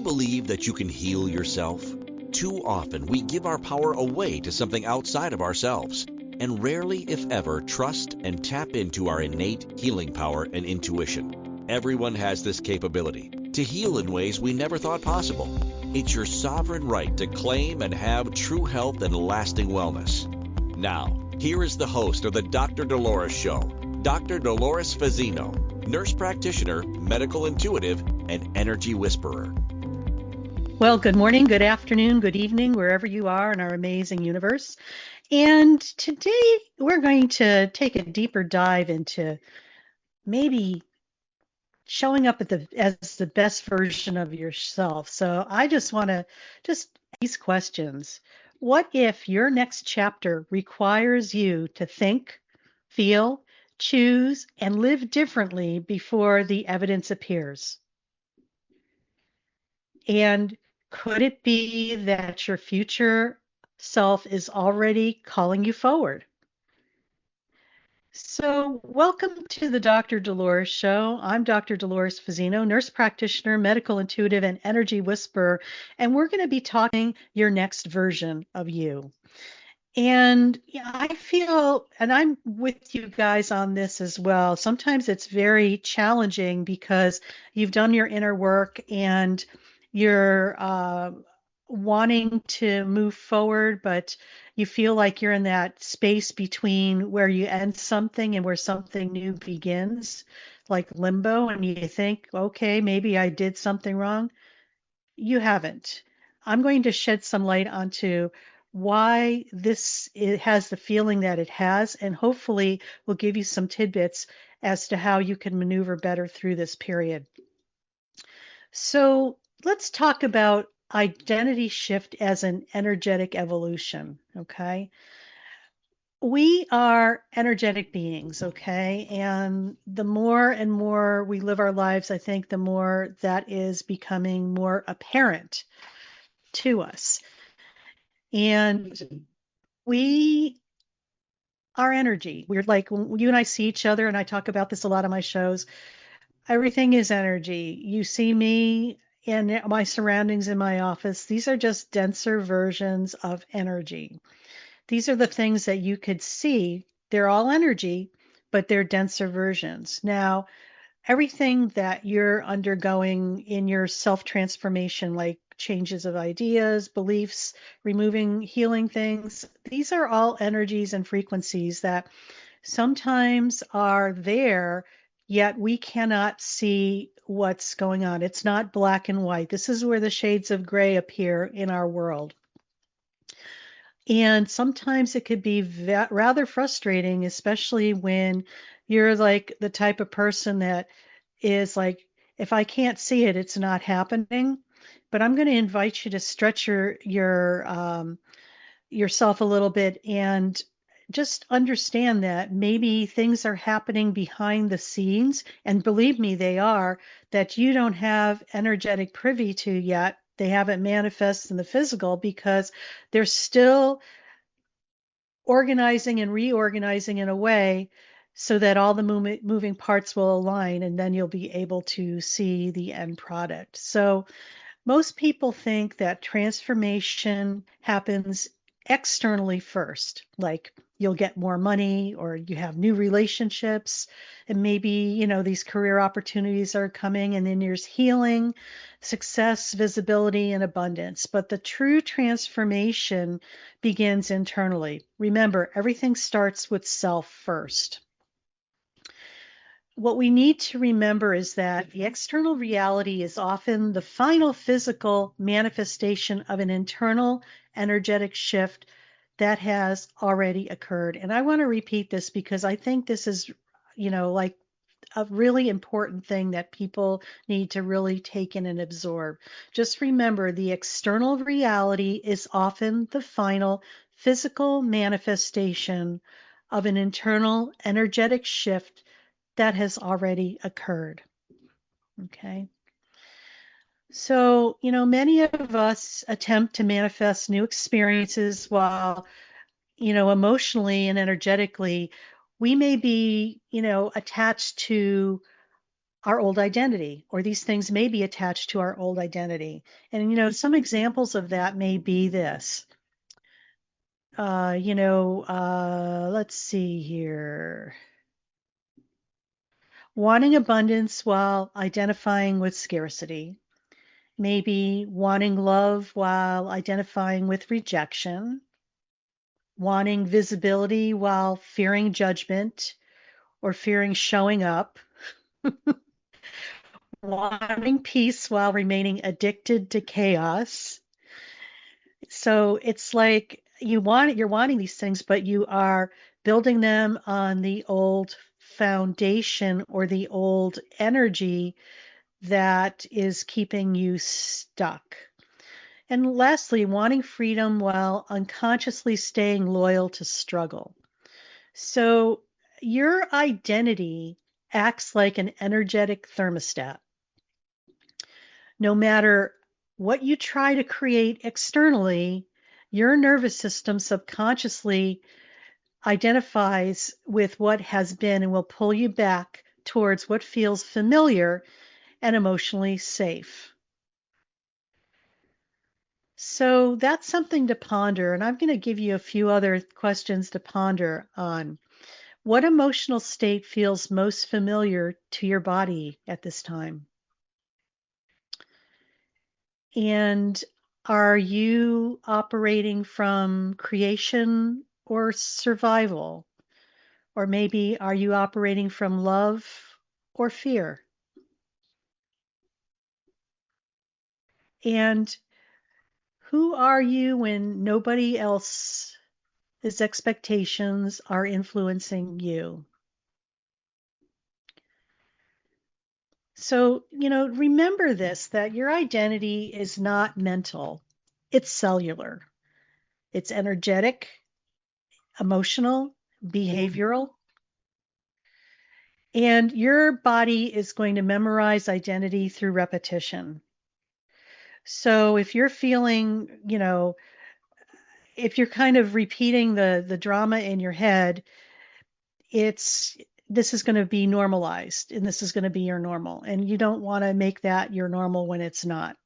believe that you can heal yourself? Too often we give our power away to something outside of ourselves, and rarely, if ever, trust and tap into our innate healing power and intuition. Everyone has this capability to heal in ways we never thought possible. It's your sovereign right to claim and have true health and lasting wellness. Now, here is the host of the Dr. Dolores Show, Dr. Dolores Fazzino, nurse practitioner, medical intuitive, and energy whisperer. Well, good morning, good afternoon, good evening, wherever you are in our amazing universe. And today we're going to take a deeper dive into maybe showing up as the best version of yourself. So I just want to these questions. What if your next chapter requires you to think, feel, choose, and live differently before the evidence appears? And could it be that your future self is already calling you forward? So, welcome to the Dr. Dolores Show. I'm Dr. Dolores Fazzino, nurse practitioner, medical intuitive, and energy whisperer, and we're going to be talking your next version of you. And I feel, and I'm with you guys on this as well. Sometimes it's very challenging because you've done your inner work and you're wanting to move forward, but you feel like you're in that space between where you end something and where something new begins, like limbo, and you think, okay, maybe I did something wrong. You haven't. I'm going to shed some light onto why it has the feeling that it has, and hopefully will give you some tidbits as to how you can maneuver better through this period. So let's talk about identity shift as an energetic evolution, okay? We are energetic beings, okay? And the more and more we live our lives, I think the more that is becoming more apparent to us. And we are energy. We're like, when you and I see each other, and I talk about this a lot on my shows, everything is energy. You see me and my surroundings in my office. These are just denser versions of energy. These are the things that you could see. They're all energy, but they're denser versions. Now, everything that you're undergoing in your self-transformation, like changes of ideas, beliefs, removing, healing things, these are all energies and frequencies that sometimes are there, yet we cannot see what's going on. It's not black and white. This is where the shades of gray appear in our world. And sometimes it could be rather frustrating, especially when you're like the type of person that is like, if I can't see it, it's not happening. But I'm going to invite you to stretch yourself a little bit and just understand that maybe things are happening behind the scenes, and believe me, they are, that you don't have energetic privy to yet. They haven't manifested in the physical because they're still organizing and reorganizing in a way so that all the moving parts will align, and then you'll be able to see the end product. So most people think that transformation happens externally first, like you'll get more money or you have new relationships, and maybe, these career opportunities are coming, and then there's healing, success, visibility, and abundance. But the true transformation begins internally. Remember, everything starts with self first. What we need to remember is that the external reality is often the final physical manifestation of an internal energetic shift that has already occurred. And I want to repeat this because I think this is, like a really important thing that people need to really take in and absorb. Just remember, the external reality is often the final physical manifestation of an internal energetic shift that has already occurred. Okay. So, many of us attempt to manifest new experiences while, emotionally and energetically, we may be, attached to our old identity, or these things may be attached to our old identity. And, some examples of that may be this. Let's see here. Wanting abundance while identifying with scarcity. Maybe wanting love while identifying with rejection. Wanting visibility while fearing judgment or fearing showing up. Wanting peace while remaining addicted to chaos. So it's like you're wanting these things, but you are building them on the old foundation or the old energy that is keeping you stuck. And lastly, wanting freedom while unconsciously staying loyal to struggle. So your identity acts like an energetic thermostat. No matter what you try to create externally, your nervous system subconsciously identifies with what has been and will pull you back towards what feels familiar and emotionally safe. So that's something to ponder. And I'm going to give you a few other questions to ponder on. What emotional state feels most familiar to your body at this time? And are you operating from creation or survival? Or maybe are you operating from love or fear? And who are you when nobody else's expectations are influencing you? So, remember this, that your identity is not mental, it's cellular, it's energetic, emotional, behavioral, and your body is going to memorize identity through repetition. So if you're feeling, if you're kind of repeating the drama in your head, this is going to be normalized and this is going to be your normal. And you don't want to make that your normal when it's not.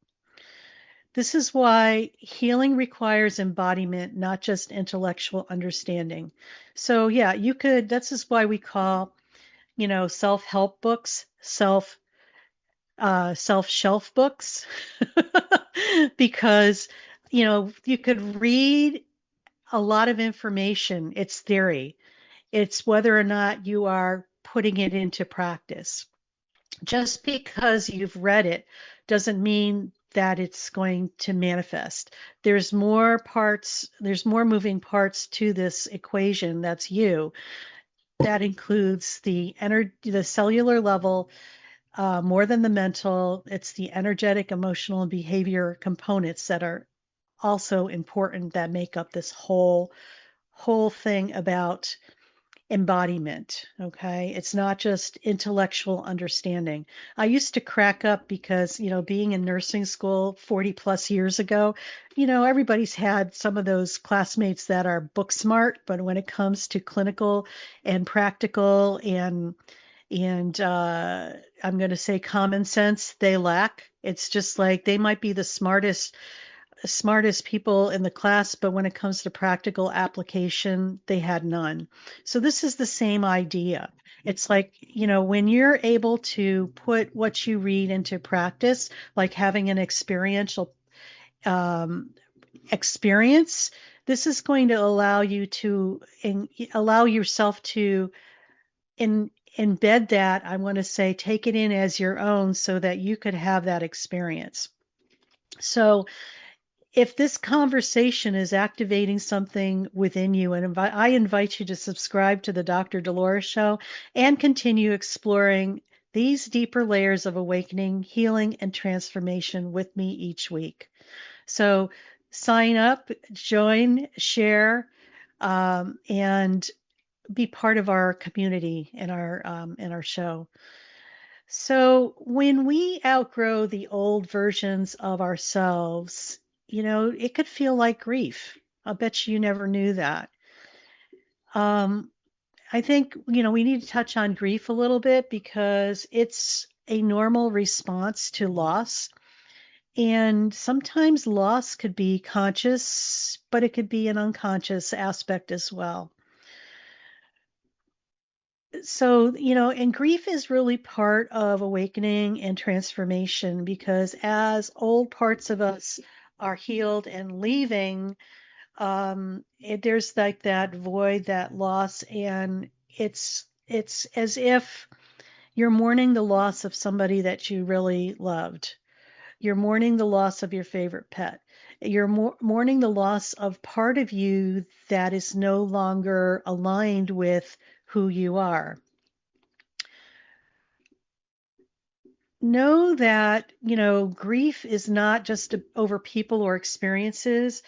This is why healing requires embodiment, not just intellectual understanding. So yeah, this is why we call, self-help books, self-shelf books, because, you could read a lot of information. It's theory. It's whether or not you are putting it into practice. Just because you've read it doesn't mean that it's going to manifest. There's more moving parts to this equation. That's you. That includes the cellular level, more than the mental. It's the energetic, emotional, and behavior components that are also important that make up this whole thing about embodiment. Okay. It's not just intellectual understanding. I used to crack up because, being in nursing school 40 plus years ago, everybody's had some of those classmates that are book smart, but when it comes to clinical and practical and I'm going to say common sense, they lack. It's just like they might be the smartest people in the class, but when it comes to practical application, they had none. So this is the same idea. It's like, when you're able to put what you read into practice, like having an experiential experience, this is going to allow you to allow yourself to embed that. I want to say take it in as your own so that you could have that experience. So if this conversation is activating something within you, and I invite you to subscribe to the Dr. Dolores Show and continue exploring these deeper layers of awakening, healing, and transformation with me each week. So sign up, join, share, and be part of our community in our show. So when we outgrow the old versions of ourselves, it could feel like grief. I'll bet you never knew that. I think, we need to touch on grief a little bit because it's a normal response to loss. And sometimes loss could be conscious, but it could be an unconscious aspect as well. So, and grief is really part of awakening and transformation, because as old parts of us are healed and leaving, there's like that void, that loss, and it's as if you're mourning the loss of somebody that you really loved. You're mourning the loss of your favorite pet. You're mourning the loss of part of you that is no longer aligned with who you are. Know that, grief is not just over people or experiences.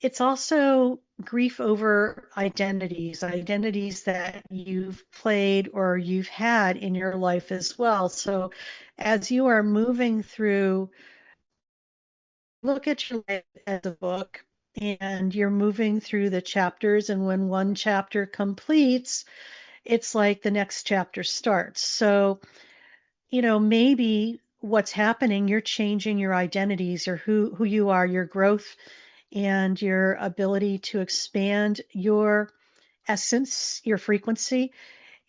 It's also grief over identities that you've played or you've had in your life as well. So as you are moving through, look at your life as a book, and you're moving through the chapters, and when one chapter completes, it's like the next chapter starts. So, maybe what's happening, you're changing your identities, or who you are, your growth and your ability to expand your essence, your frequency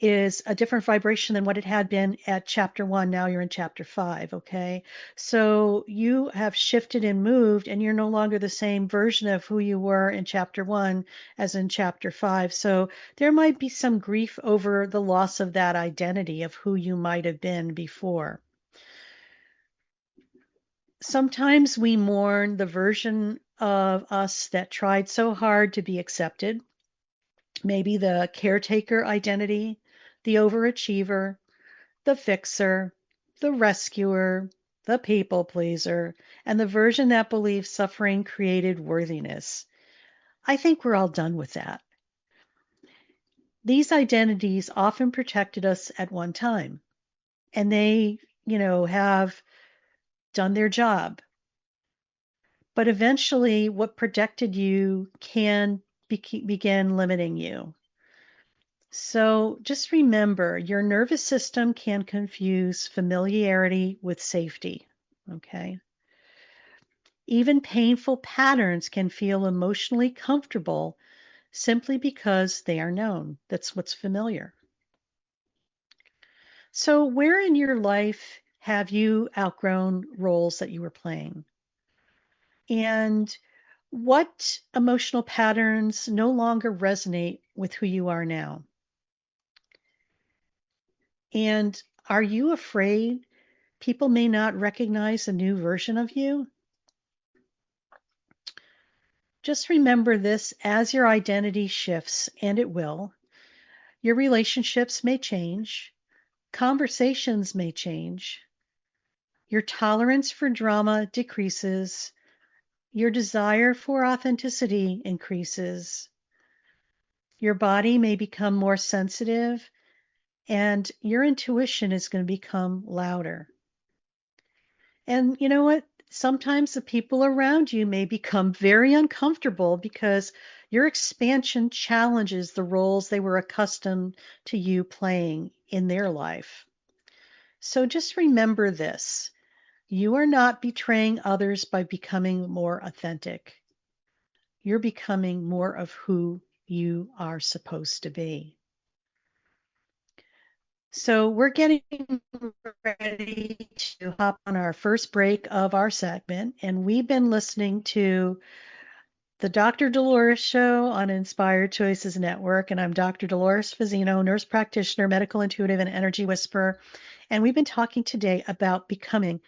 is a different vibration than what it had been at chapter 1. Now you're in chapter 5, okay? So you have shifted and moved, and you're no longer the same version of who you were in chapter 1 as in chapter 5. So there might be some grief over the loss of that identity of who you might have been before. Sometimes we mourn the version of us that tried so hard to be accepted. Maybe the caretaker identity, the overachiever, the fixer, the rescuer, the people pleaser, and the version that believes suffering created worthiness. I think we're all done with that. These identities often protected us at one time, and they, have done their job. But eventually, what protected you can begin limiting you. So just remember, your nervous system can confuse familiarity with safety, okay? Even painful patterns can feel emotionally comfortable simply because they are known. That's what's familiar. So where in your life have you outgrown roles that you were playing? And what emotional patterns no longer resonate with who you are now? And are you afraid people may not recognize a new version of you? Just remember this: as your identity shifts, and it will, your relationships may change, conversations may change, your tolerance for drama decreases, your desire for authenticity increases, your body may become more sensitive, and your intuition is going to become louder. And you know what? Sometimes the people around you may become very uncomfortable because your expansion challenges the roles they were accustomed to you playing in their life. So just remember this: you are not betraying others by becoming more authentic. You're becoming more of who you are supposed to be. So we're getting ready to hop on our first break of our segment, and we've been listening to the Dr. Dolores Show on Inspired Choices Network, and I'm Dr. Dolores Fazzino, nurse practitioner, medical intuitive, and energy whisperer. And we've been talking today about becoming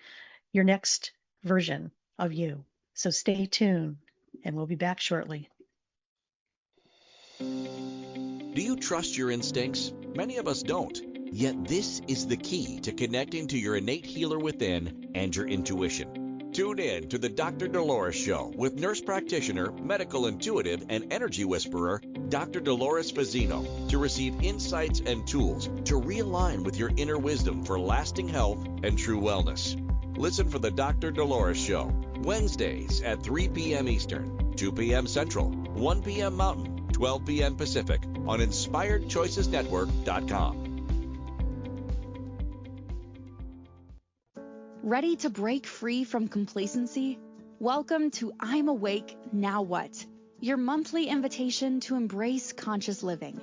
your next version of you. So stay tuned, and we'll be back shortly. Do you trust your instincts? Many of us don't. Yet this is the key to connecting to your innate healer within and your intuition. Tune in to the Dr. Dolores Show with nurse practitioner, medical intuitive, and energy whisperer, Dr. Dolores Fazzino, to receive insights and tools to realign with your inner wisdom for lasting health and true wellness. Listen for the Dr. Dolores Show, Wednesdays at 3 p.m. Eastern, 2 p.m. Central, 1 p.m. Mountain, 12 p.m. Pacific on InspiredChoicesNetwork.com. Ready to break free from complacency? Welcome to I'm Awake, Now What? Your monthly invitation to embrace conscious living.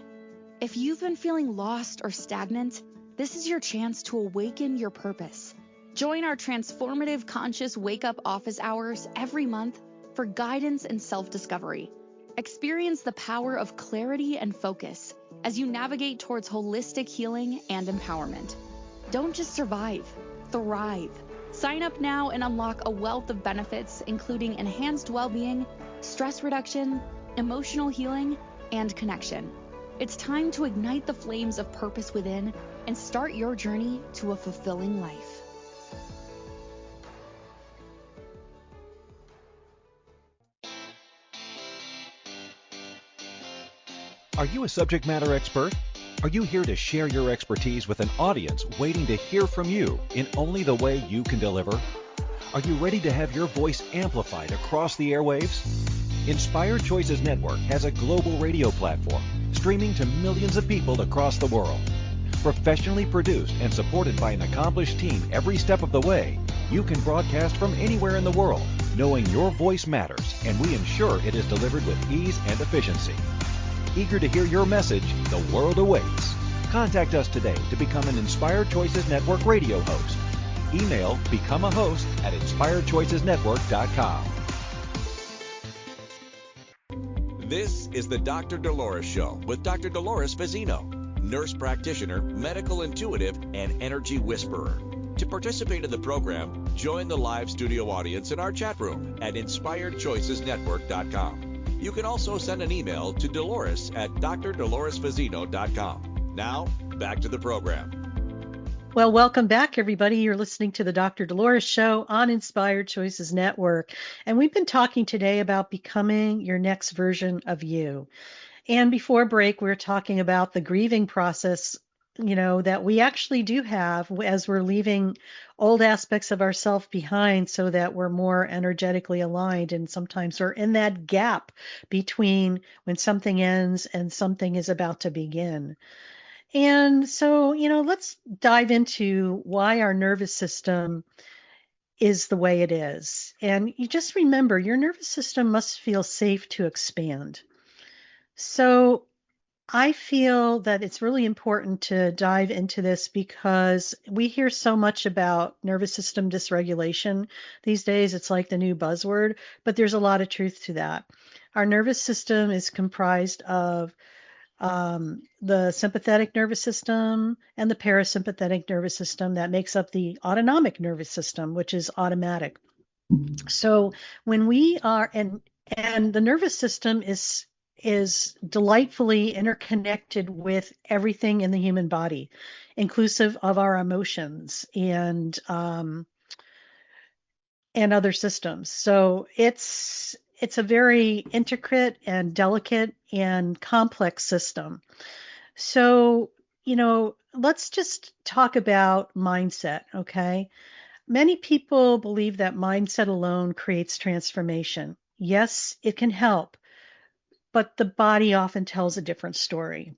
If you've been feeling lost or stagnant, this is your chance to awaken your purpose. Join our transformative conscious wake-up office hours every month for guidance and self-discovery. Experience the power of clarity and focus as you navigate towards holistic healing and empowerment. Don't just survive, thrive. Sign up now and unlock a wealth of benefits, including enhanced well-being, stress reduction, emotional healing, and connection. It's time to ignite the flames of purpose within and start your journey to a fulfilling life. Are you a subject matter expert? Are you here to share your expertise with an audience waiting to hear from you in only the way you can deliver? Are you ready to have your voice amplified across the airwaves? Inspired Choices Network has a global radio platform streaming to millions of people across the world. Professionally produced and supported by an accomplished team every step of the way, you can broadcast from anywhere in the world, knowing your voice matters, and we ensure it is delivered with ease and efficiency. Eager to hear your message, the world awaits. Contact us today to become an Inspired Choices Network radio host. Email becomeahost@inspiredchoicesnetwork.com. This is the Dr. Dolores Show with Dr. Dolores Fazzino, nurse practitioner, medical intuitive, and energy whisperer. To participate in the program, join the live studio audience in our chat room at inspiredchoicesnetwork.com. You can also send an email to Dolores at drdoloresfazzino.com. Now, back to the program. Well, welcome back, everybody. You're listening to the Dr. Dolores Show on Inspired Choices Network. And we've been talking today about becoming your next version of you. And before break, we were talking about the grieving process, that we actually do have as we're leaving old aspects of ourselves behind so that we're more energetically aligned. And sometimes we're in that gap between when something ends and something is about to begin. And so, let's dive into why our nervous system is the way it is. And you just remember, your nervous system must feel safe to expand. So I feel that it's really important to dive into this because we hear so much about nervous system dysregulation these days. It's like the new buzzword, but there's a lot of truth to that. Our nervous system is comprised of the sympathetic nervous system and the parasympathetic nervous system that makes up the autonomic nervous system, which is automatic. So when we are, and the nervous system is delightfully interconnected with everything in the human body, inclusive of our emotions and other systems. So it's a very intricate and delicate and complex system. So, let's just talk about mindset, okay? Many people believe that mindset alone creates transformation. Yes, it can help, but the body often tells a different story.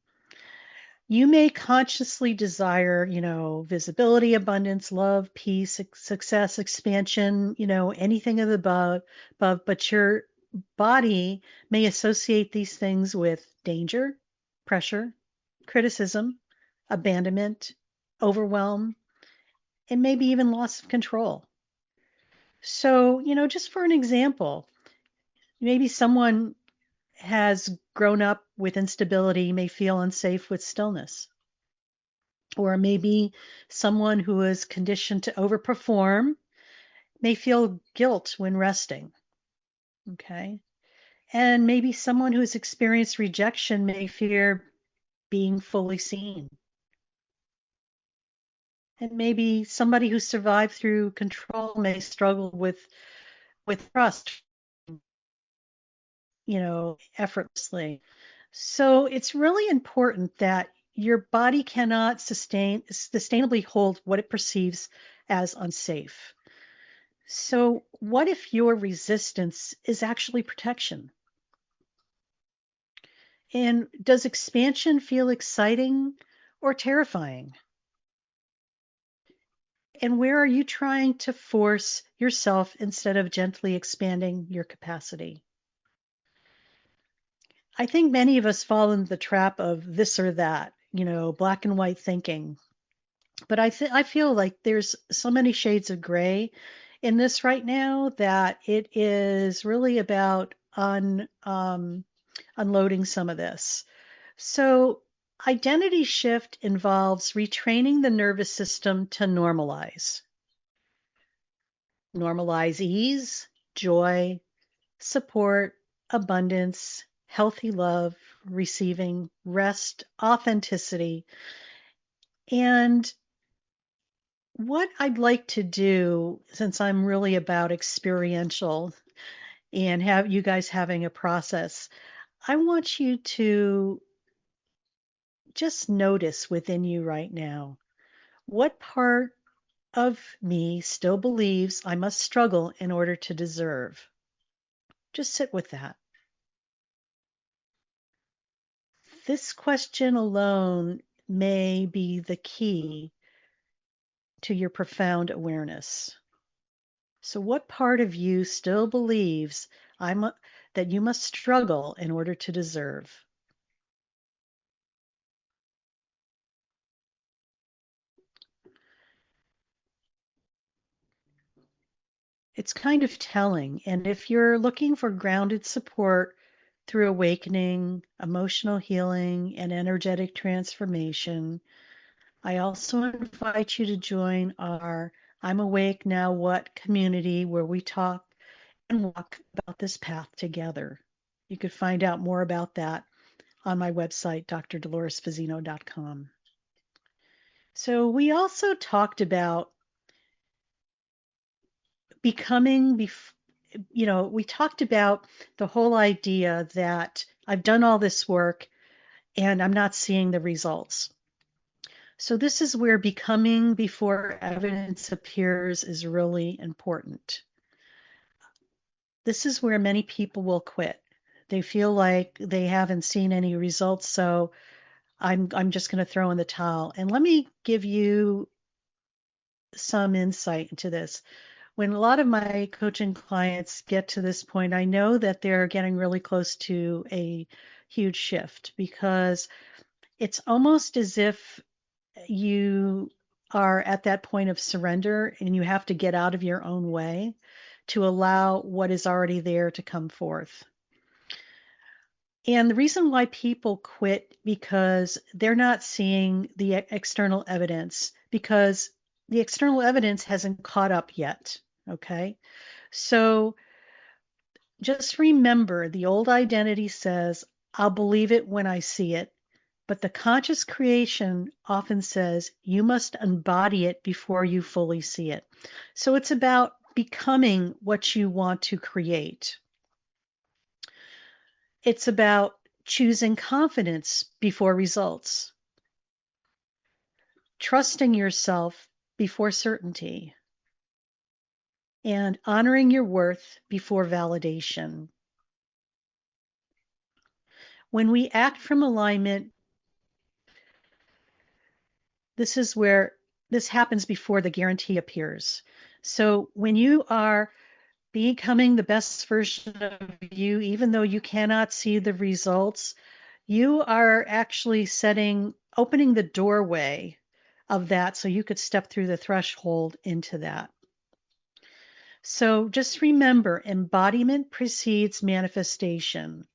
You may consciously desire, visibility, abundance, love, peace, success, expansion, anything of the above, but your body may associate these things with danger, pressure, criticism, abandonment, overwhelm, and maybe even loss of control. So, just for an example, maybe someone has grown up with instability, may feel unsafe with stillness. Or maybe someone who is conditioned to overperform may feel guilt when resting. Okay. And maybe someone who has experienced rejection may fear being fully seen. And maybe somebody who survived through control may struggle with trust, effortlessly. So it's really important that your body cannot sustainably hold what it perceives as unsafe. So what if your resistance is actually protection? And does expansion feel exciting or terrifying? And where are you trying to force yourself instead of gently expanding your capacity? I think many of us fall into the trap of this or that, black and white thinking. But I feel like there's so many shades of gray in this right now that it is really about unloading some of this. So identity shift involves retraining the nervous system to normalize. Normalize ease, joy, support, abundance, healthy love, receiving, rest, authenticity. And what I'd like to do, since I'm really about experiential and have you guys having a process, I want you to just notice within you right now what part of me still believes I must struggle in order to deserve. Just sit with that. This question alone may be the key to your profound awareness. So, what part of you still believes that you must struggle in order to deserve? It's kind of telling. And if you're looking for grounded support through awakening, emotional healing, and energetic transformation, I also invite you to join our I'm Awake Now What community where we talk and walk about this path together. You could find out more about that on my website, drdoloresfazzino.com. So we also talked about becoming, we talked about the whole idea that I've done all this work and I'm not seeing the results. So this is where becoming before evidence appears is really important. This is where many people will quit. They feel like they haven't seen any results, so I'm just going to throw in the towel. And let me give you some insight into this. When a lot of my coaching clients get to this point, I know that they're getting really close to a huge shift because it's almost as if you are at that point of surrender and you have to get out of your own way to allow what is already there to come forth. And the reason why people quit because they're not seeing the external evidence because the external evidence hasn't caught up yet. Okay. So just remember the old identity says, I'll believe it when I see it. But the conscious creation often says you must embody it before you fully see it. So it's about becoming what you want to create. It's about choosing confidence before results, trusting yourself before certainty, and honoring your worth before validation. When we act from alignment, this is where this happens before the guarantee appears. So when you are becoming the best version of you, even though you cannot see the results, you are actually opening the doorway of that so you could step through the threshold into that. So just remember, embodiment precedes manifestation.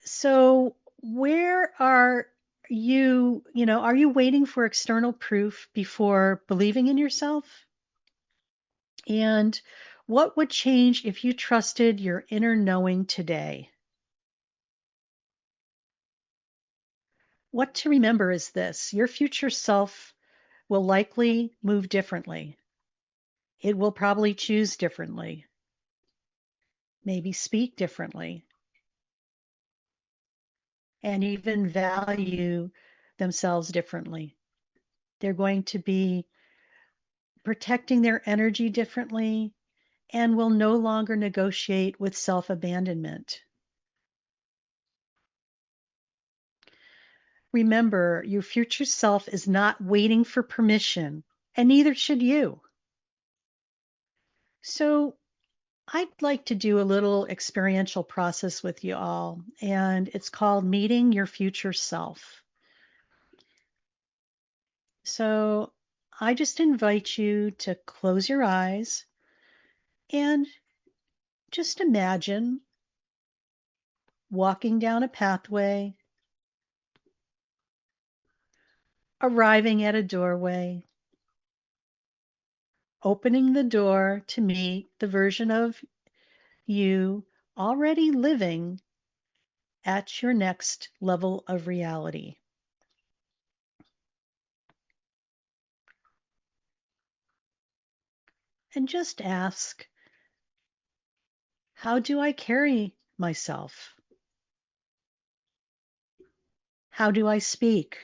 So where are you, are you waiting for external proof before believing in yourself? And what would change if you trusted your inner knowing today? What to remember is this: your future self will likely move differently. It will probably choose differently, maybe speak differently, and even value themselves differently. They're going to be protecting their energy differently and will no longer negotiate with self-abandonment. remember, your future self is not waiting for permission, and neither should you. So I'd like to do a little experiential process with you all, and it's called Meeting Your Future Self. So I just invite you to close your eyes and just imagine walking down a pathway, arriving at a doorway, opening the door to meet the version of you already living at your next level of reality. And just ask, how do I carry myself? How do I speak?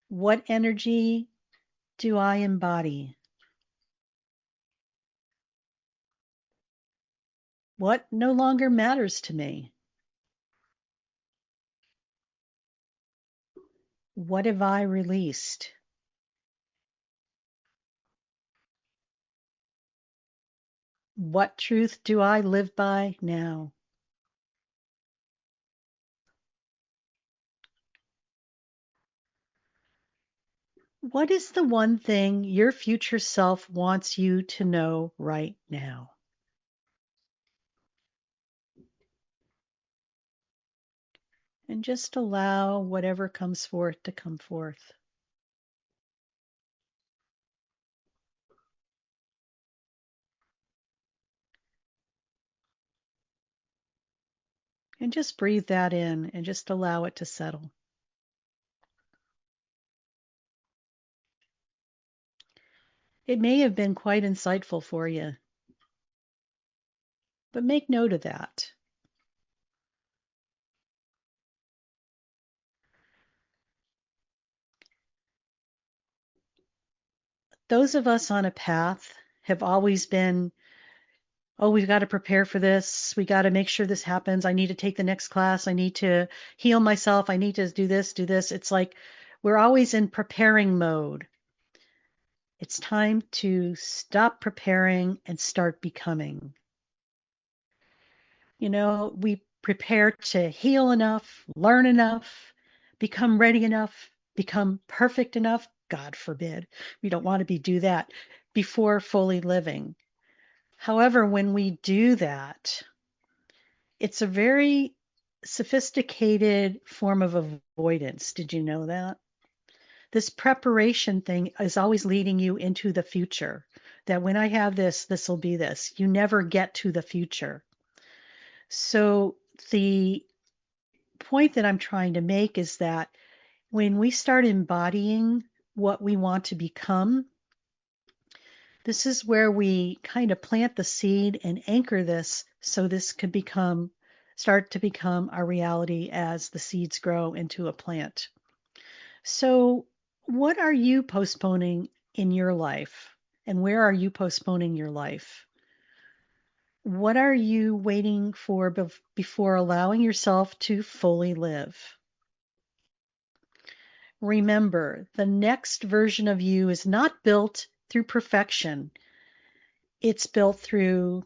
What energy do I embody? What no longer matters to me? What have I released? What truth do I live by now? What is the one thing your future self wants you to know right now? And just allow whatever comes forth to come forth. And just breathe that in and just allow it to settle. It may have been quite insightful for you, but make note of that. Those of us on a path have always been, oh, we've got to prepare for this. We got to make sure this happens. I need to take the next class. I need to heal myself. I need to do this, do this. It's like we're always in preparing mode. It's time to stop preparing and start becoming. You know, we prepare to heal enough, learn enough, become ready enough, become perfect enough. God forbid. We don't want to do that before fully living. However, when we do that, it's a very sophisticated form of avoidance. Did you know that? This preparation thing is always leading you into the future. That when I have this, this will be this. You never get to the future. So the point that I'm trying to make is that when we start embodying what we want to become, this is where we kind of plant the seed and anchor this so this could start to become our reality as the seeds grow into a plant. So what are you postponing in your life? And where are you postponing your life? What are you waiting for before allowing yourself to fully live? Remember, the next version of you is not built through perfection. It's built through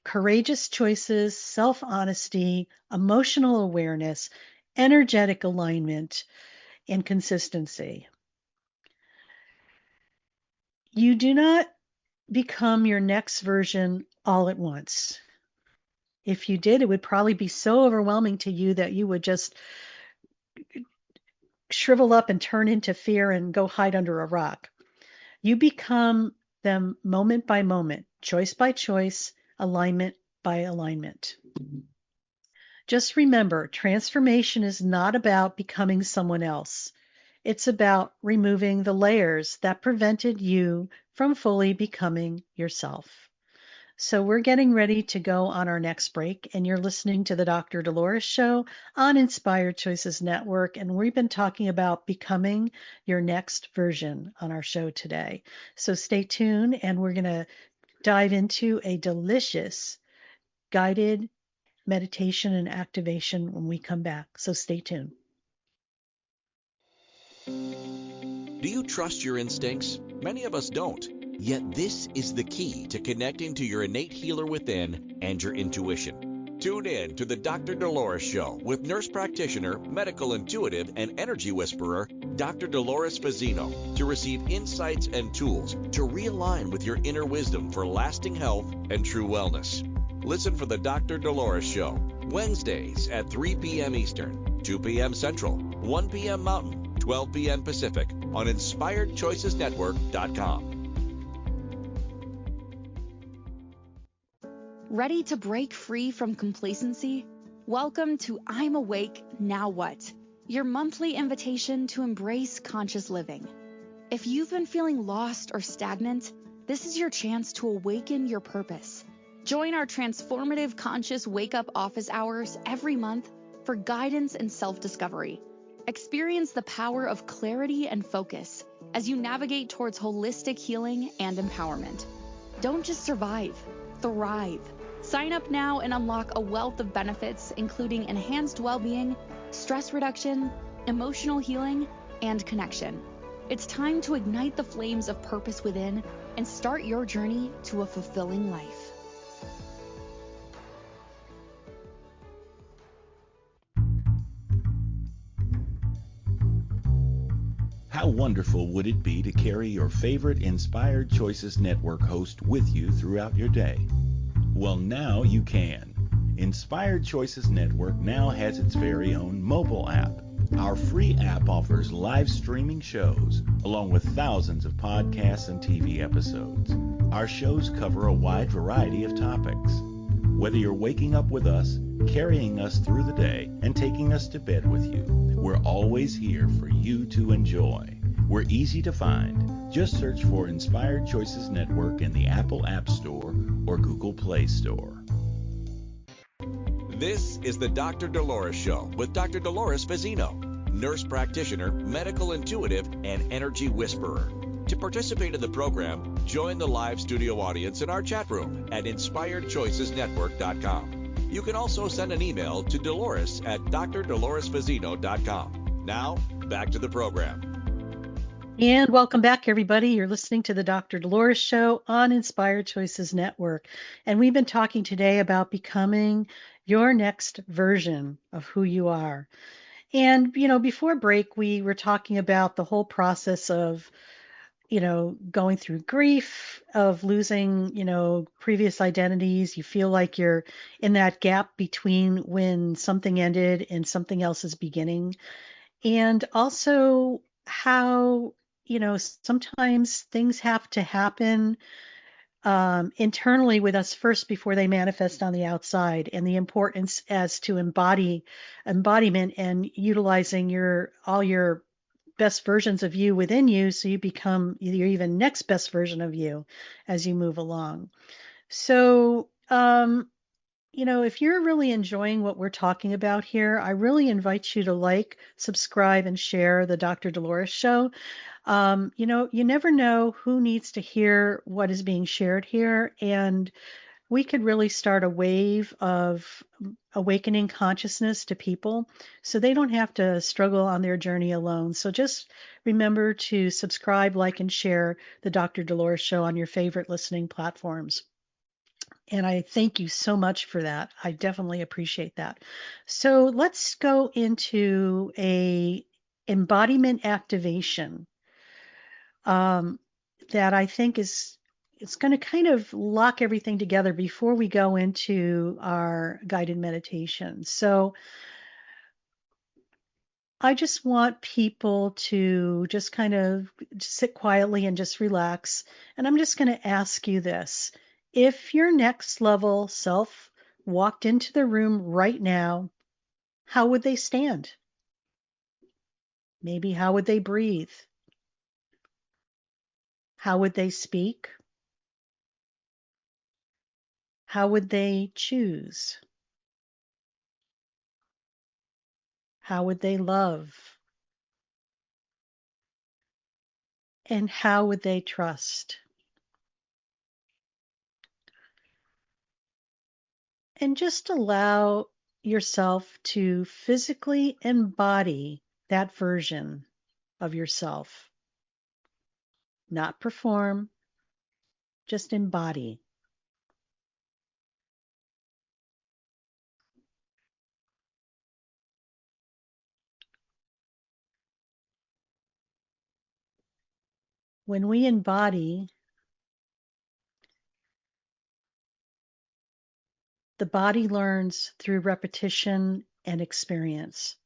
courageous choices, self-honesty, emotional awareness, energetic alignment, and consistency. You do not become your next version all at once. If you did, it would probably be so overwhelming to you that you would just shrivel up and turn into fear and go hide under a rock. You become them moment by moment, choice by choice, alignment by alignment. Just remember, transformation is not about becoming someone else. It's about removing the layers that prevented you from fully becoming yourself. So we're getting ready to go on our next break, and you're listening to the Dr. Dolores Show on Inspired Choices Network, and we've been talking about becoming your next version on our show today. So stay tuned, and we're going to dive into a delicious guided meditation and activation when we come back. So stay tuned. Do you trust your instincts? Many of us don't. Yet this is the key to connecting to your innate healer within and your intuition. Tune in to the Dr. Dolores Show with nurse practitioner, medical intuitive, and energy whisperer, Dr. Dolores Fazzino, to receive insights and tools to realign with your inner wisdom for lasting health and true wellness. Listen for the Dr. Dolores Show, Wednesdays at 3 p.m. Eastern, 2 p.m. Central, 1 p.m. Mountain, 12 p.m. Pacific on InspiredChoicesNetwork.com. Ready to break free from complacency? Welcome to I'm Awake, Now What? Your monthly invitation to embrace conscious living. If you've been feeling lost or stagnant, this is your chance to awaken your purpose. Join our transformative conscious wake-up office hours every month for guidance and self-discovery. Experience the power of clarity and focus as you navigate towards holistic healing and empowerment. Don't just survive, thrive. Sign up now and unlock a wealth of benefits, including enhanced well-being, stress reduction, emotional healing, and connection. It's time to ignite the flames of purpose within and start your journey to a fulfilling life. How wonderful would it be to carry your favorite Inspired Choices Network host with you throughout your day? Well, now you can. Inspired Choices Network now has its very own mobile app. Our free app offers live streaming shows, along with thousands of podcasts and TV episodes. Our shows cover a wide variety of topics. Whether you're waking up with us, carrying us through the day, and taking us to bed with you, we're always here for you to enjoy. We're easy to find. Just search for Inspired Choices Network in the Apple App Store or Google Play Store. This is the Dr. Dolores Show with Dr. Dolores Fazzino, nurse practitioner, medical intuitive, and energy whisperer. To participate in the program, join the live studio audience in our chat room at InspiredChoicesNetwork.com. You can also send an email to Dolores at drdoloresfazzino.com. Now, back to the program. And welcome back, everybody. You're listening to the Dr. Dolores Show on Inspired Choices Network. And we've been talking today about becoming your next version of who you are. And, before break, we were talking about the whole process of, going through grief, of losing, previous identities. You feel like you're in that gap between when something ended and something else is beginning. And also how, sometimes things have to happen internally with us first before they manifest on the outside, and the importance as to embodiment and utilizing all your best versions of you within you, so you become your even next best version of you as you move along. So, if you're really enjoying what we're talking about here, I really invite you to like, subscribe, and share the Dr. Dolores Show. You never know who needs to hear what is being shared here, and we could really start a wave of awakening consciousness to people so they don't have to struggle on their journey alone. So just remember to subscribe, like, and share the Dr. Dolores Show on your favorite listening platforms. And I thank you so much for that. I definitely appreciate that. So let's go into a embodiment activation that I think it's going to kind of lock everything together before we go into our guided meditation. So I just want people to just kind of sit quietly and just relax. And I'm just going to ask you this. If your next level self walked into the room right now, how would they stand? Maybe how would they breathe? How would they speak? How would they choose? How would they love? And how would they trust? And just allow yourself to physically embody that version of yourself. Not perform, just embody. When we embody, the body learns through repetition and experience.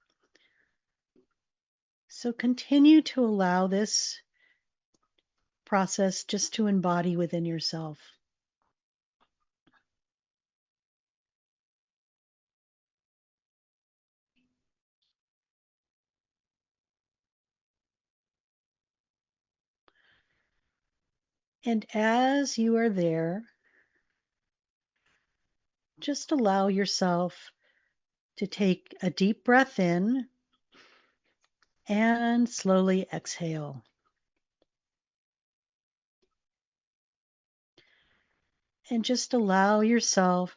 So continue to allow this process just to embody within yourself. And as you are there, just allow yourself to take a deep breath in and slowly exhale. And just allow yourself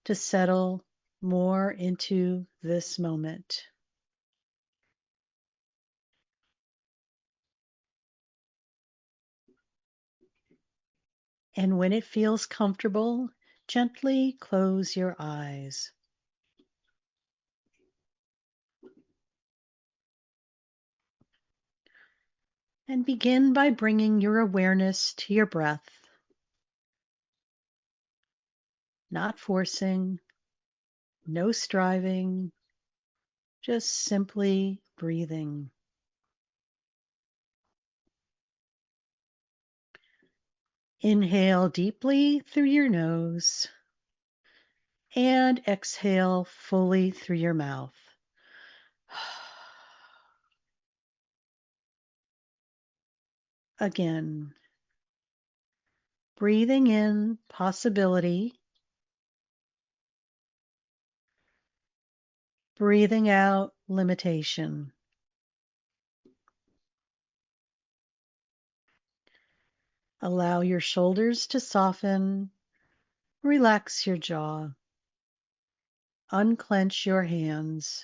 to settle more into this moment. And when it feels comfortable, gently close your eyes. And begin by bringing your awareness to your breath, not forcing, no striving, just simply breathing. Inhale deeply through your nose and exhale fully through your mouth. Again, breathing in possibility, breathing out limitation. Allow your shoulders to soften, relax your jaw, unclench your hands.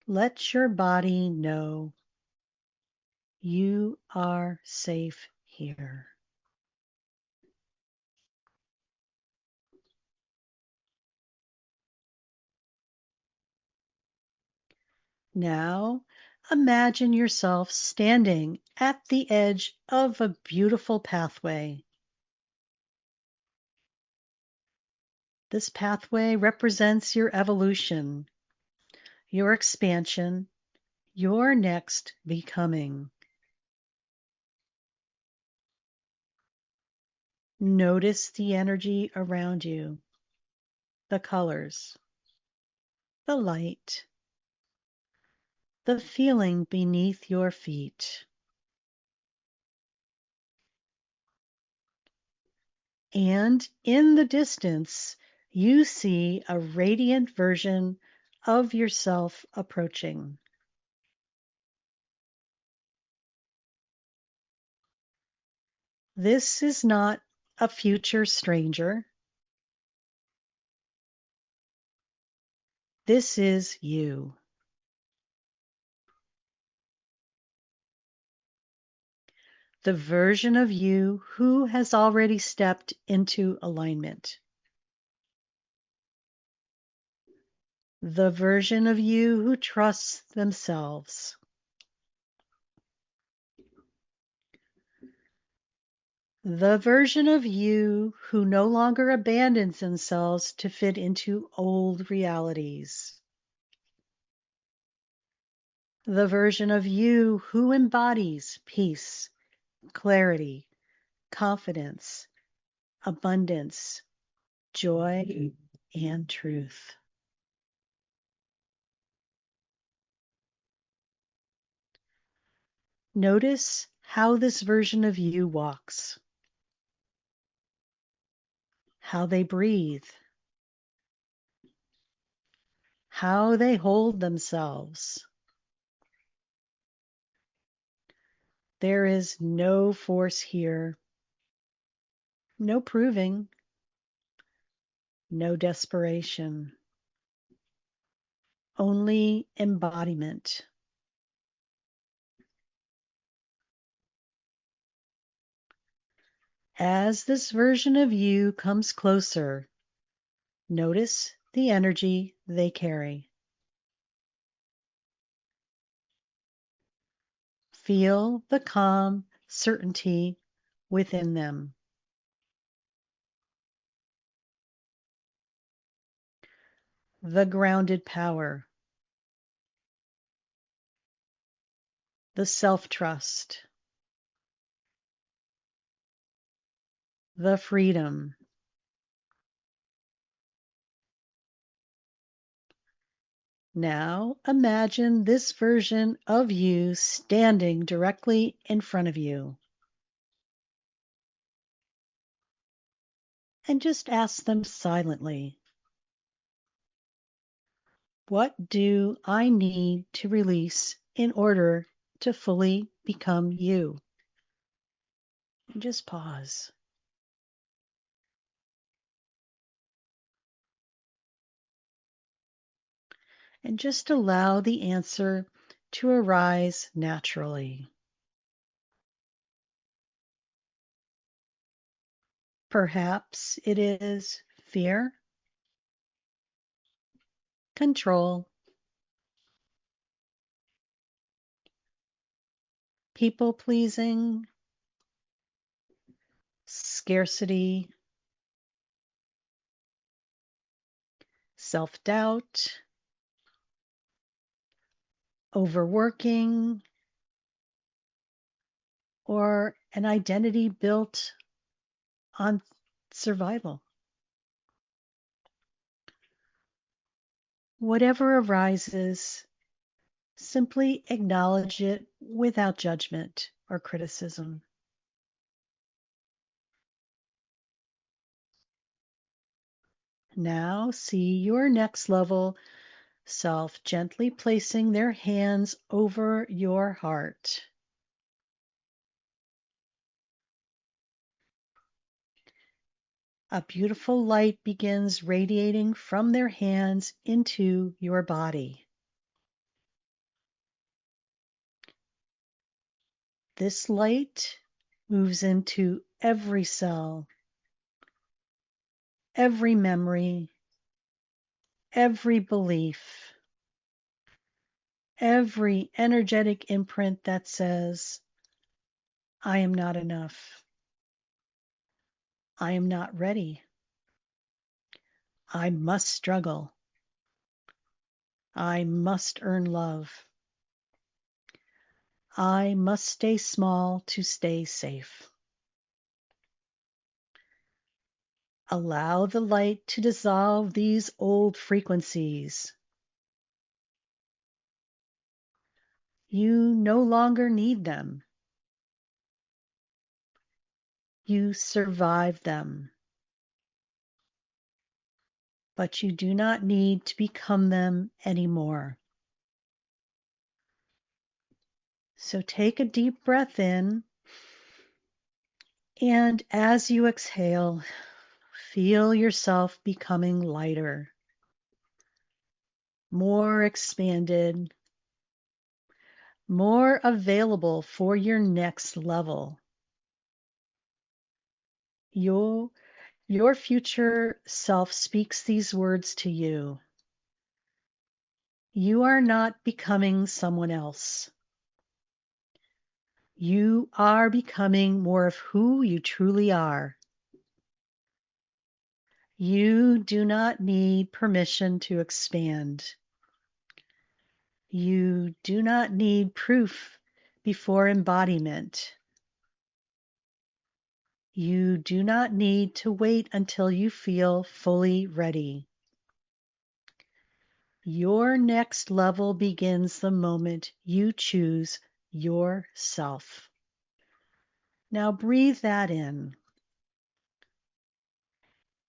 Let your body know you are safe here. Now, imagine yourself standing at the edge of a beautiful pathway. This pathway represents your evolution, your expansion, your next becoming. Notice the energy around you, the colors, the light, the feeling beneath your feet. And in the distance, you see a radiant version of yourself approaching. This is not a future stranger. This is you. The version of you who has already stepped into alignment. The version of you who trusts themselves. The version of you who no longer abandons themselves to fit into old realities. The version of you who embodies peace, clarity, confidence, abundance, joy, and truth. Notice how this version of you walks, how they breathe, how they hold themselves. There is no force here, no proving, no desperation, only embodiment. As this version of you comes closer, notice the energy they carry. Feel the calm certainty within them. The grounded power, the self-trust, the freedom. Now imagine this version of you standing directly in front of you. And just ask them silently, what do I need to release in order to fully become you? And just pause. And just allow the answer to arise naturally. Perhaps it is fear, control, people pleasing, scarcity, self-doubt, overworking, or an identity built on survival. Whatever arises, simply acknowledge it without judgment or criticism. Now see your next level self gently placing their hands over your heart. A beautiful light begins radiating from their hands into your body. This light moves into every cell, every memory, every belief, every energetic imprint that says, I am not enough. I am not ready. I must struggle. I must earn love. I must stay small to stay safe. Allow the light to dissolve these old frequencies. You no longer need them. You survive them. But you do not need to become them anymore. So take a deep breath in, and as you exhale, feel yourself becoming lighter, more expanded, more available for your next level. Your future self speaks these words to you. You are not becoming someone else. You are becoming more of who you truly are. You do not need permission to expand. You do not need proof before embodiment. You do not need to wait until you feel fully ready. Your next level begins the moment you choose yourself. Now breathe that in.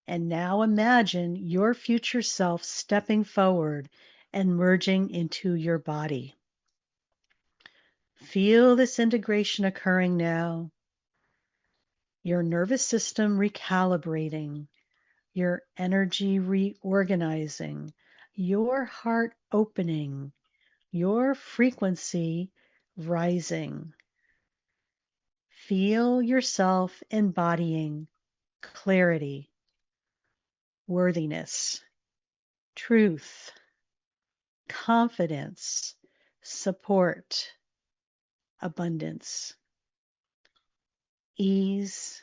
And now imagine your future self stepping forward and merging into your body. Feel this integration occurring now. Your nervous system recalibrating, your energy reorganizing, your heart opening, your frequency rising. Feel yourself embodying clarity, worthiness, truth, confidence, support, abundance, ease,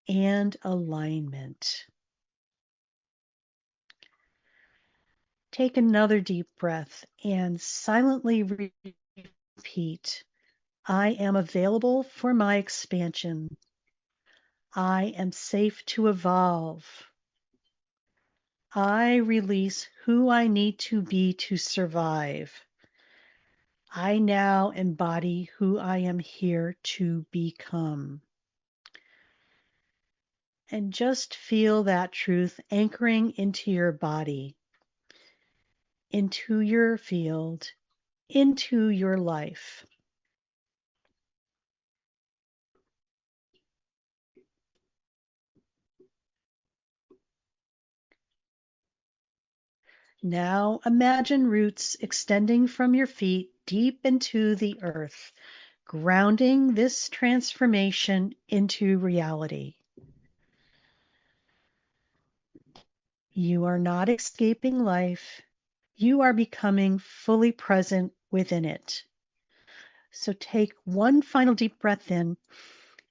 and alignment. Take another deep breath and silently repeat, I am available for my expansion. I am safe to evolve. I release who I need to be to survive. I now embody who I am here to become. And just feel that truth anchoring into your body, into your field, into your life. Now imagine roots extending from your feet deep into the earth, grounding this transformation into reality. You are not escaping life. You are becoming fully present within it. So take one final deep breath in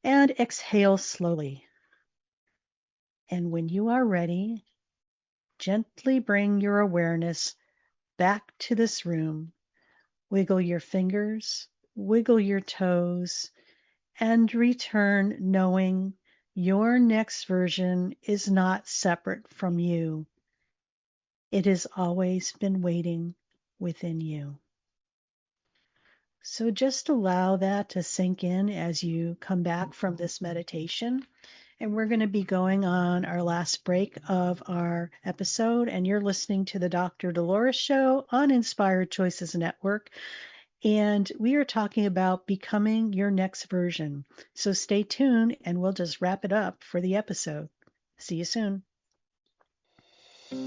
and exhale slowly. And when you are ready, gently bring your awareness back to this room. Wiggle your fingers, wiggle your toes, and return knowing your next version is not separate from you. It has always been waiting within you. So just allow that to sink in as you come back from this meditation. And we're going to be going on our last break of our episode. And you're listening to the Dr. Dolores Show on Inspired Choices Network. And we are talking about becoming your next version. So stay tuned and we'll just wrap it up for the episode. See you soon. Do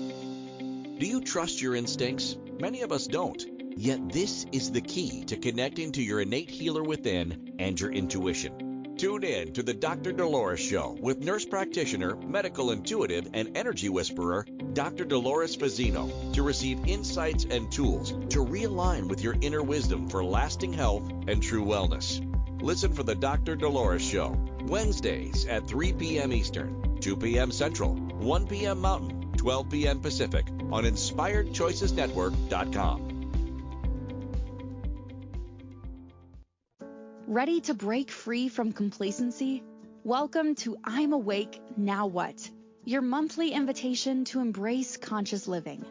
you trust your instincts? Many of us don't. Yet this is the key to connecting to your innate healer within and your intuition. Tune in to the Dr. Dolores Show with nurse practitioner, medical intuitive, and energy whisperer, Dr. Dolores Fazzino, to receive insights and tools to realign with your inner wisdom for lasting health and true wellness. Listen for the Dr. Dolores Show, Wednesdays at 3 p.m. Eastern, 2 p.m. Central, 1 p.m. Mountain, 12 p.m. Pacific on InspiredChoicesNetwork.com. Ready to break free from complacency? Welcome to I'm Awake, Now What? Your monthly invitation to embrace conscious living.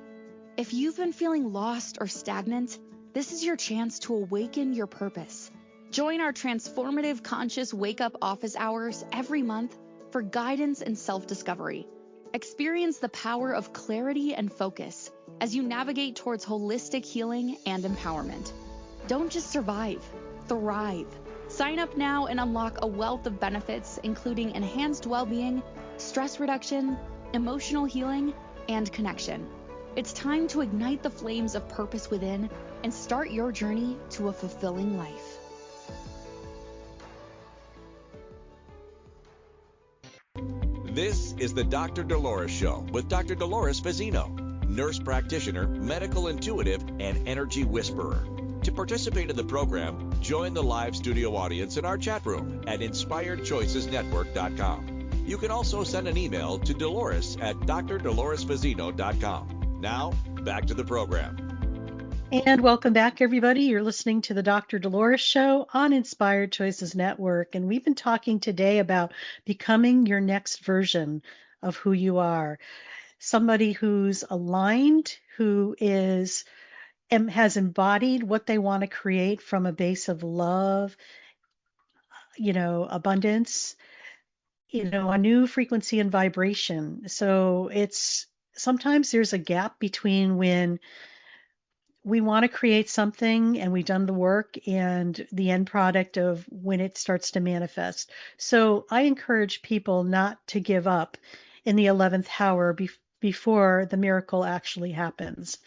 If you've been feeling lost or stagnant, this is your chance to awaken your purpose. Join our transformative conscious wake-up office hours every month for guidance and self-discovery. Experience the power of clarity and focus as you navigate towards holistic healing and empowerment. Don't just survive, thrive. Sign up now and unlock a wealth of benefits, including enhanced well-being, stress reduction, emotional healing, and connection. It's time to ignite the flames of purpose within and start your journey to a fulfilling life. This is the Dr. Dolores Show with Dr. Dolores Fazzino, nurse practitioner, medical intuitive, and energy whisperer. To participate in the program, join the live studio audience in our chat room at InspiredChoicesNetwork.com. You can also send an email to Dolores at drdoloresfazzino.com. Now, back to the program. And welcome back, everybody. You're listening to the Dr. Dolores Show on Inspired Choices Network. And we've been talking today about becoming your next version of who you are. Somebody who's aligned, who is has embodied what they want to create from a base of love, abundance, a new frequency and vibration. So it's sometimes there's a gap between when we want to create something and we've done the work and the end product of when it starts to manifest. So I encourage people not to give up in the 11th hour before the miracle actually happens.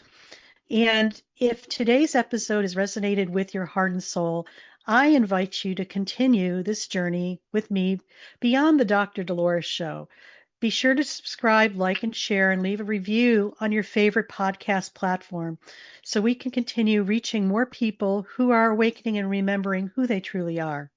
And if today's episode has resonated with your heart and soul, I invite you to continue this journey with me beyond the Dr. Dolores Show. Be sure to subscribe, like, and share, and leave a review on your favorite podcast platform so we can continue reaching more people who are awakening and remembering who they truly are.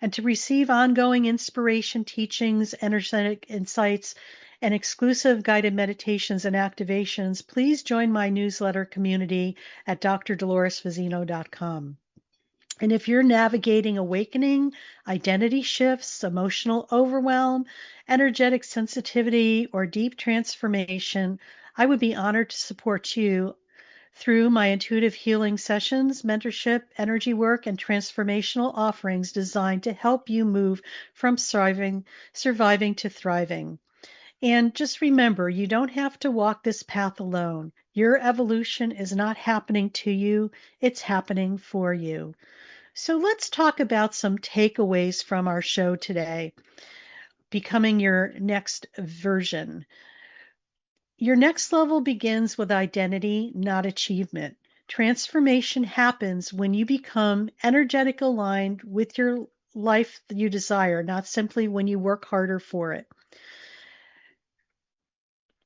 And to receive ongoing inspiration, teachings, energetic insights, and exclusive guided meditations and activations, please join my newsletter community at drdoloresfazzino.com. And if you're navigating awakening, identity shifts, emotional overwhelm, energetic sensitivity, or deep transformation, I would be honored to support you through my intuitive healing sessions, mentorship, energy work, and transformational offerings designed to help you move from surviving to thriving. And just remember, you don't have to walk this path alone. Your evolution is not happening to you, it's happening for you. So let's talk about some takeaways from our show today. Becoming your next version. Your next level begins with identity, not achievement. Transformation happens when you become energetic aligned with your life that you desire, not simply when you work harder for it.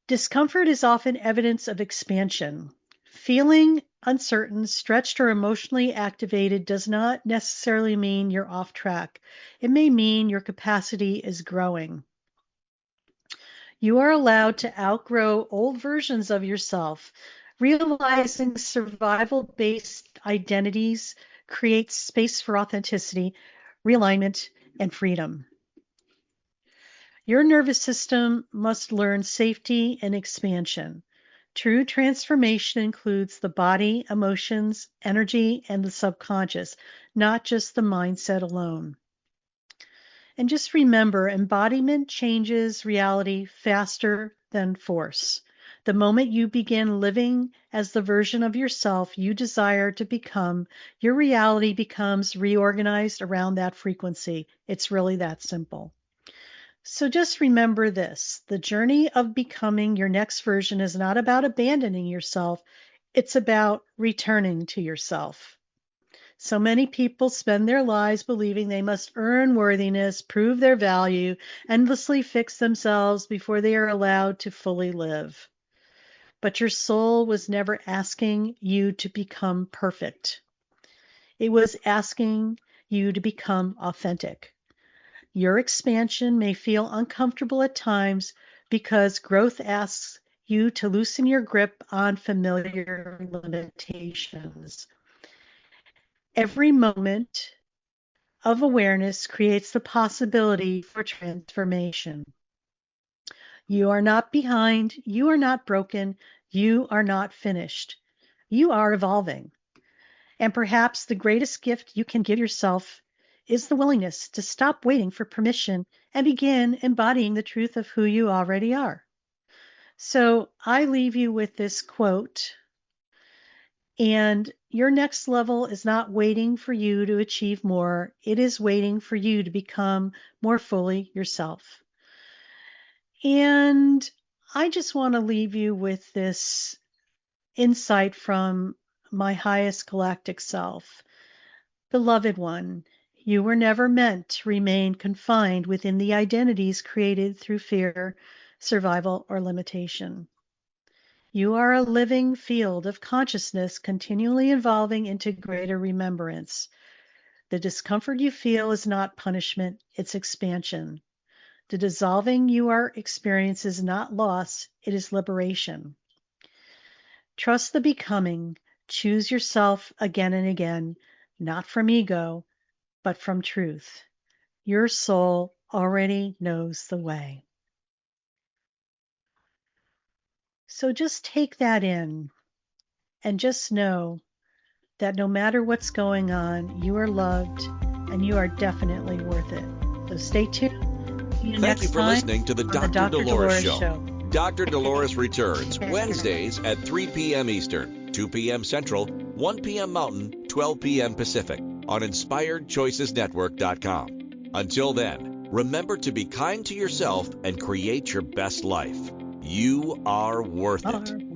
Discomfort is often evidence of expansion. Feeling uncertain, stretched, or emotionally activated does not necessarily mean you're off track. It may mean your capacity is growing. You are allowed to outgrow old versions of yourself. Realizing survival-based identities creates space for authenticity, realignment, and freedom. Your nervous system must learn safety and expansion. True transformation includes the body, emotions, energy, and the subconscious, not just the mindset alone. And just remember, embodiment changes reality faster than force. The moment you begin living as the version of yourself you desire to become, your reality becomes reorganized around that frequency. It's really that simple. So just remember this, the journey of becoming your next version is not about abandoning yourself, it's about returning to yourself. So many people spend their lives believing they must earn worthiness, prove their value, endlessly fix themselves before they are allowed to fully live. But your soul was never asking you to become perfect. It was asking you to become authentic. Your expansion may feel uncomfortable at times because growth asks you to loosen your grip on familiar limitations. Every moment of awareness creates the possibility for transformation. You are not behind, you are not broken, you are not finished. You are evolving. And perhaps the greatest gift you can give yourself is the willingness to stop waiting for permission and begin embodying the truth of who you already are. So I leave you with this quote, and your next level is not waiting for you to achieve more. It is waiting for you to become more fully yourself. And I just want to leave you with this insight from my highest galactic self. Beloved one, you were never meant to remain confined within the identities created through fear, survival, or limitation. You are a living field of consciousness continually evolving into greater remembrance. The discomfort you feel is not punishment, it's expansion. The dissolving you are experiencing is not loss, it is liberation. Trust the becoming. Choose yourself again and again, not from ego, but from truth. Your soul already knows the way. So just take that in and just know that no matter what's going on, you are loved and you are definitely worth it. So stay tuned. Thank you for listening to the Dr. Dolores Show. Dr. Dolores returns Wednesdays at 3 p.m. Eastern, 2 p.m. Central, 1 p.m. Mountain, 12 p.m. Pacific on InspiredChoicesNetwork.com. Until then, Remember to be kind to yourself and create your best life. You are worth it.